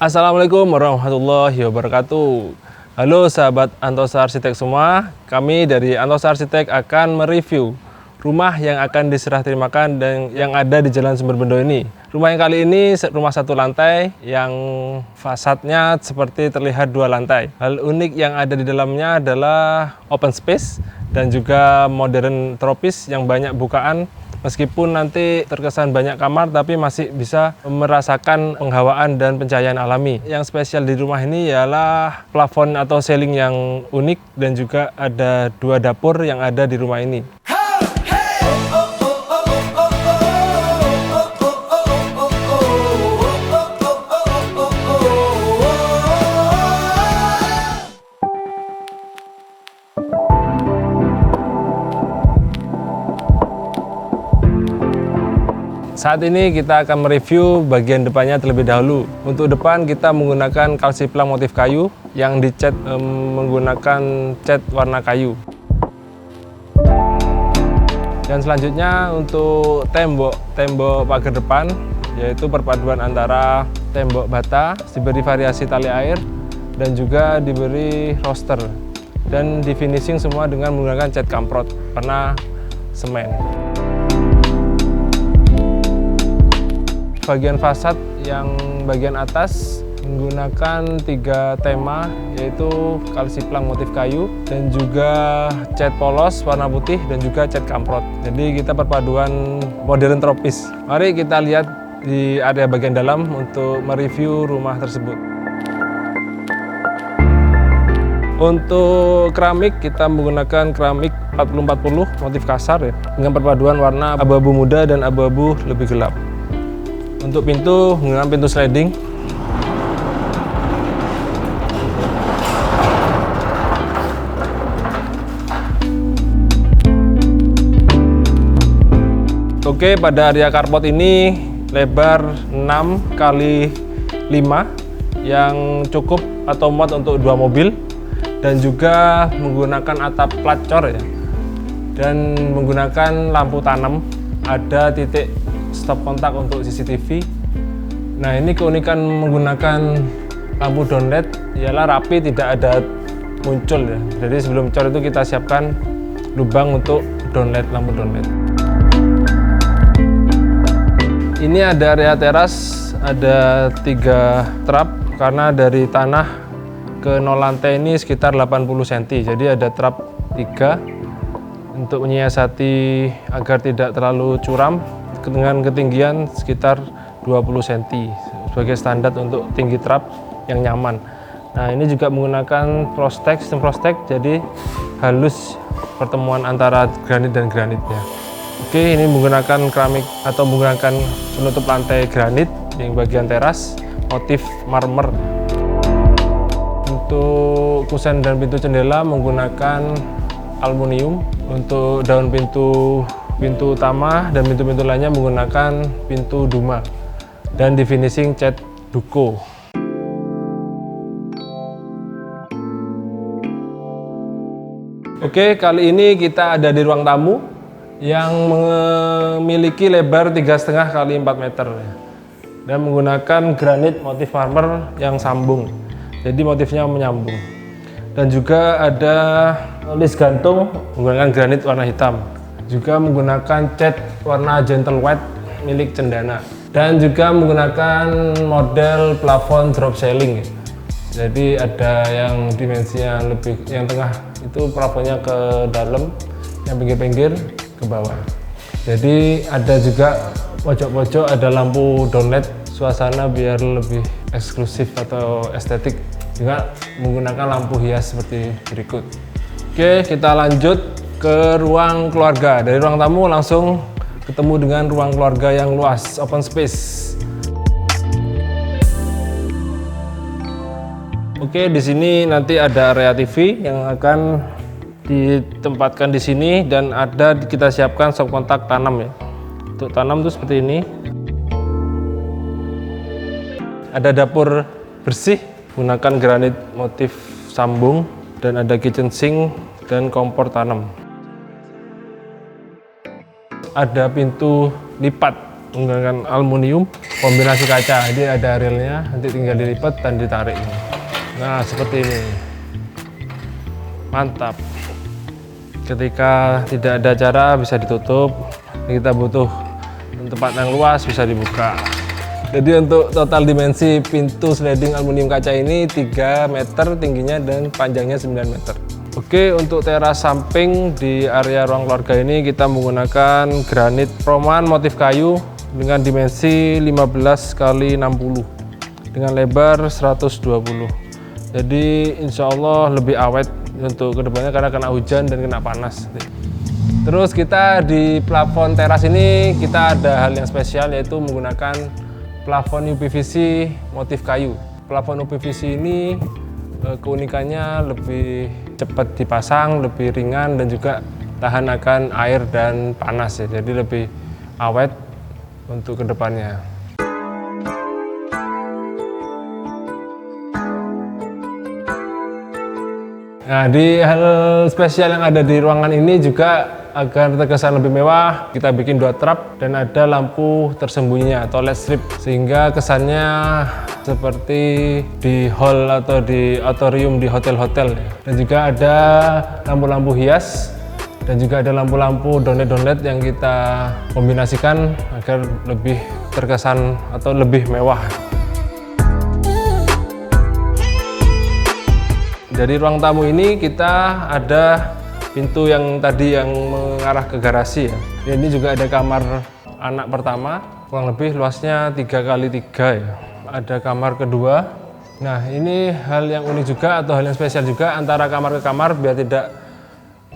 Assalamualaikum warahmatullahi wabarakatuh. Halo sahabat Antosa Arsitek semua, kami dari Antosa Arsitek akan mereview rumah yang akan diserah terimakan dan yang ada di Jalan Sumber Bendo ini. Rumah yang kali ini rumah satu lantai yang fasadnya seperti terlihat dua lantai. Hal unik yang ada di dalamnya adalah open space dan juga modern tropis yang banyak bukaan. Meskipun nanti terkesan banyak kamar, tapi masih bisa merasakan penghawaan dan pencahayaan alami. Yang spesial di rumah ini ialah plafon atau ceiling yang unik dan juga ada dua dapur yang ada di rumah ini. Saat ini kita akan mereview bagian depannya terlebih dahulu. Untuk depan kita menggunakan kalsiplang motif kayu yang dicat menggunakan cat warna kayu. Dan selanjutnya untuk tembok pagar depan, yaitu perpaduan antara tembok bata, diberi variasi tali air dan juga diberi roster. Dan di finishing semua dengan menggunakan cat kamprot warna semen. Bagian fasad yang bagian atas menggunakan tiga tema, yaitu kalsiplang motif kayu dan juga cat polos warna putih dan juga cat kamprot. Jadi kita perpaduan modern tropis. Mari kita lihat di area bagian dalam untuk mereview rumah tersebut. Untuk keramik kita menggunakan keramik 40-40 motif kasar ya, dengan perpaduan warna abu-abu muda dan abu-abu lebih gelap. Untuk pintu menggunakan pintu sliding. Oke, pada area carport ini lebar 6 x 5 yang cukup atau muat untuk 2 mobil dan juga menggunakan atap plat cor ya. Dan menggunakan lampu tanam, ada titik stop kontak untuk CCTV. Nah, ini keunikan menggunakan lampu downlight ialah rapi, tidak ada muncul ya. Jadi sebelum cor itu kita siapkan lubang untuk downlight, lampu downlight. Ini ada area teras, ada 3 trap karena dari tanah ke 0 lantai ini sekitar 80 cm. Jadi ada trap 3 untuk menyiasati agar tidak terlalu curam dengan ketinggian sekitar 20 cm sebagai standar untuk tinggi trap yang nyaman. Nah, ini juga menggunakan sistem frostek, jadi halus pertemuan antara granit dan granitnya. Oke, ini menggunakan keramik atau menggunakan penutup lantai granit yang bagian teras motif marmer. Untuk kusen dan pintu jendela menggunakan aluminium. Untuk daun pintu utama dan pintu-pintu lainnya menggunakan pintu Duma dan di finishing cat Duko. Oke, kali ini kita ada di ruang tamu yang memiliki lebar 3,5 x 4 meter dan menggunakan granit motif marmer yang sambung, jadi motifnya menyambung. Dan juga ada list gantung menggunakan granit warna hitam, juga menggunakan cat warna gentle white milik Cendana, dan juga menggunakan model plafon drop ceiling. Jadi ada yang dimensinya lebih, yang tengah itu plafonnya ke dalam, yang pinggir-pinggir ke bawah. Jadi ada juga pojok-pojok ada lampu downlight, suasana biar lebih eksklusif atau estetik, juga menggunakan lampu hias seperti berikut. Oke, kita lanjut ke ruang keluarga. Dari ruang tamu langsung ketemu dengan ruang keluarga yang luas, open space. Oke, di sini nanti ada area TV yang akan ditempatkan di sini dan ada kita siapkan stop kontak tanam ya. Untuk tanam itu seperti ini. Ada dapur bersih menggunakan granit motif sambung dan ada kitchen sink dan kompor tanam. Ada pintu lipat menggunakan aluminium kombinasi kaca. Jadi ada relnya, nanti tinggal dilipat dan ditarik. Nah seperti ini, mantap. Ketika tidak ada acara bisa ditutup, kita butuh tempat yang luas bisa dibuka. Jadi untuk total dimensi pintu sliding aluminium kaca ini 3 meter tingginya dan panjangnya 9 meter. Oke, untuk teras samping di area ruang keluarga ini kita menggunakan granit Roman motif kayu dengan dimensi 15 x 60 dengan lebar 120. Jadi insya Allah lebih awet untuk kedepannya karena kena hujan dan kena panas. Terus kita di plafon teras ini kita ada hal yang spesial, yaitu menggunakan plafon UPVC motif kayu. Plafon UPVC ini keunikannya lebih cepat dipasang, lebih ringan dan juga tahan akan air dan panas ya. Jadi lebih awet untuk kedepannya. Nah, di hal spesial yang ada di ruangan ini juga agar terkesan lebih mewah, kita bikin 2 trap dan ada lampu tersembunyinya atau LED strip, sehingga kesannya seperti di hall atau di auditorium di hotel-hotel. Dan juga ada lampu-lampu hias dan juga ada lampu-lampu downlight yang kita kombinasikan agar lebih terkesan atau lebih mewah. Dari ruang tamu ini kita ada pintu yang tadi yang mengarah ke garasi ya. Ini juga ada kamar anak pertama, kurang lebih luasnya 3 x 3 ya. Ada kamar kedua. Nah ini hal yang unik juga atau hal yang spesial juga antara kamar ke kamar biar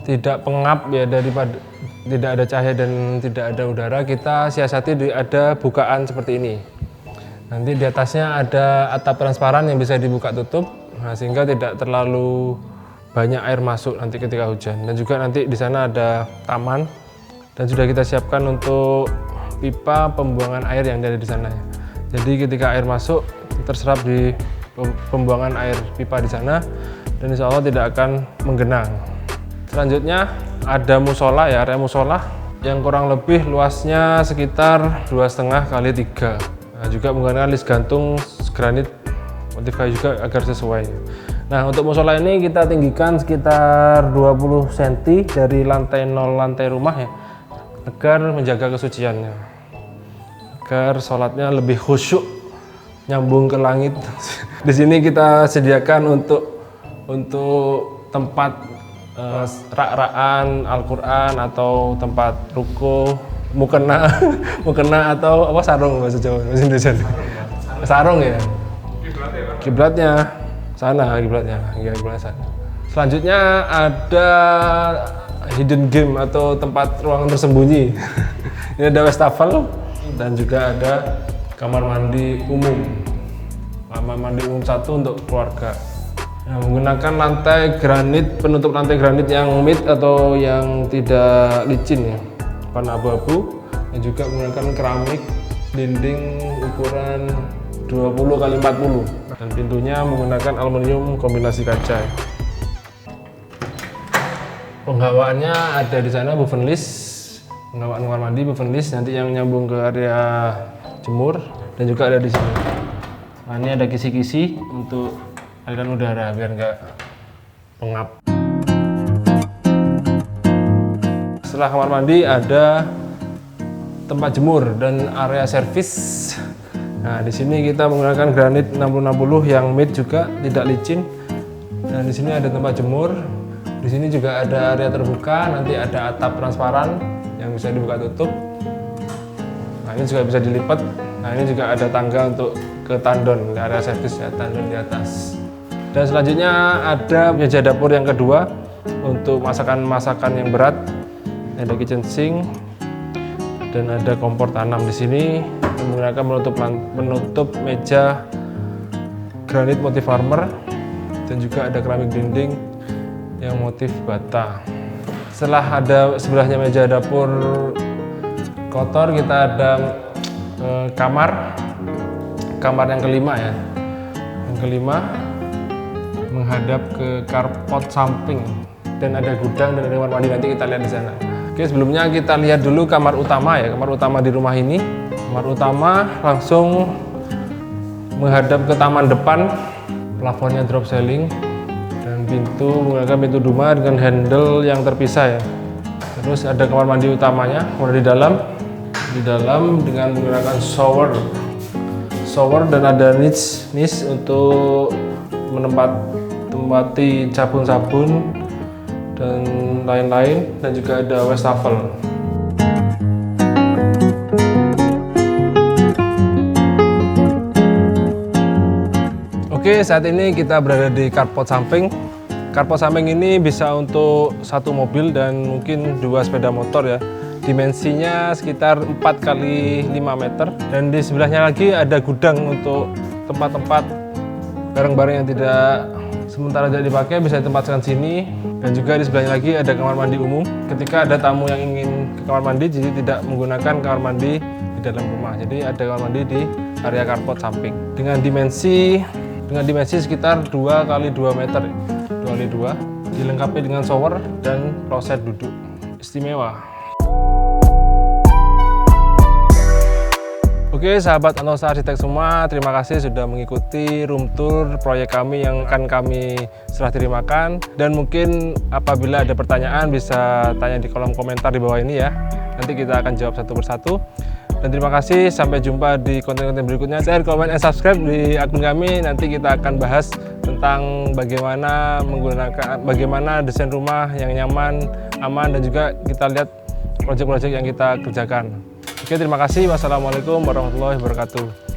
tidak pengap ya, daripada tidak ada cahaya dan tidak ada udara, kita siasati ada bukaan seperti ini. Nanti di atasnya ada atap transparan yang bisa dibuka tutup, nah, sehingga tidak terlalu banyak air masuk nanti ketika hujan. Dan juga nanti di sana ada taman dan sudah kita siapkan untuk pipa pembuangan air yang ada di sana. Jadi ketika air masuk terserap di pembuangan air pipa di sana dan insya Allah tidak akan menggenang. Selanjutnya ada musola ya, area musola yang kurang lebih luasnya sekitar 2,5 x 3. Nah, juga menggunakan list gantung granit motif kayu juga agar sesuai. Nah untuk musola ini kita tinggikan sekitar 20 cm dari lantai 0 lantai rumah ya, agar menjaga kesuciannya, agar sholatnya lebih khusyuk, nyambung ke langit. Di sini kita sediakan untuk tempat rak-rakan Al-Quran atau tempat ruko, mukena, mukena atau apa sarung bahasa Jawa, bahasa Indonesia. Sarung ya. Kiblatnya sana, kiblatnya sana. Selanjutnya ada hidden game atau tempat ruangan tersembunyi. Ini ada wastafel dan juga ada kamar mandi umum. Kamar mandi umum 1 untuk keluarga. Nah, menggunakan lantai granit, penutup lantai granit yang mid atau yang tidak licin ya, warna abu-abu, dan juga menggunakan keramik dinding ukuran 20 x 40. Dan pintunya menggunakan aluminium kombinasi kaca. Penghawaannya ada di sana woven list, penghawaan kamar mandi woven list nanti yang nyambung ke area jemur, dan juga ada di sini. Nah, ini ada kisi-kisi untuk aliran udara biar nggak pengap. Setelah kamar mandi ada tempat jemur dan area servis. Nah, di sini kita menggunakan granit 60-60 yang mid juga tidak licin. Dan di sini ada tempat jemur. Di sini juga ada area terbuka, nanti ada atap transparan yang bisa dibuka tutup. Nah, ini juga bisa dilipat. Nah, ini juga ada tangga untuk ke tandon, ke area servis ya, tandon di atas. Dan selanjutnya ada meja dapur yang kedua untuk masakan-masakan yang berat. Ada kitchen sink dan ada kompor tanam di sini. Menggunakan menutup meja granit motif farmer dan juga ada keramik dinding yang motif bata. Setelah ada sebelahnya meja dapur kotor, kita ada kamar yang kelima ya. Yang kelima menghadap ke carport samping dan ada gudang dan ada kamar mandi, nanti kita lihat di sana. Oke, sebelumnya kita lihat dulu kamar utama ya, kamar utama di rumah ini. Kamar utama langsung menghadap ke taman depan, plafonnya drop ceiling, dan pintu menggunakan pintu Duma dengan handle yang terpisah ya. Terus ada kamar mandi utamanya, kemudian di dalam dengan menggunakan shower dan ada niche untuk menempati sabun-sabun dan lain-lain, dan juga ada wastafel. Oke, saat ini kita berada di carport samping. Carport samping ini bisa untuk satu mobil dan mungkin 2 sepeda motor ya. Dimensinya sekitar 4 kali 5 meter, dan di sebelahnya lagi ada gudang untuk tempat-tempat barang-barang yang sementara tidak dipakai bisa ditempatkan sini. Dan juga di sebelahnya lagi ada kamar mandi umum ketika ada tamu yang ingin ke kamar mandi, jadi tidak menggunakan kamar mandi di dalam rumah. Jadi ada kamar mandi di area carport samping dengan dimensi sekitar 2 kali 2 meter, 2 kali 2, dilengkapi dengan shower dan kloset duduk istimewa. Oke sahabat Anosa Arsitek semua, terima kasih sudah mengikuti room tour proyek kami yang akan kami serah terimakan. Dan mungkin apabila ada pertanyaan bisa tanya di kolom komentar di bawah ini ya. Nanti kita akan jawab satu persatu. Dan terima kasih, sampai jumpa di konten-konten berikutnya. Share, komen, dan subscribe di akun kami. Nanti kita akan bahas tentang bagaimana desain rumah yang nyaman, aman, dan juga kita lihat proyek-proyek yang kita kerjakan. Oke, terima kasih. Wassalamualaikum warahmatullahi wabarakatuh.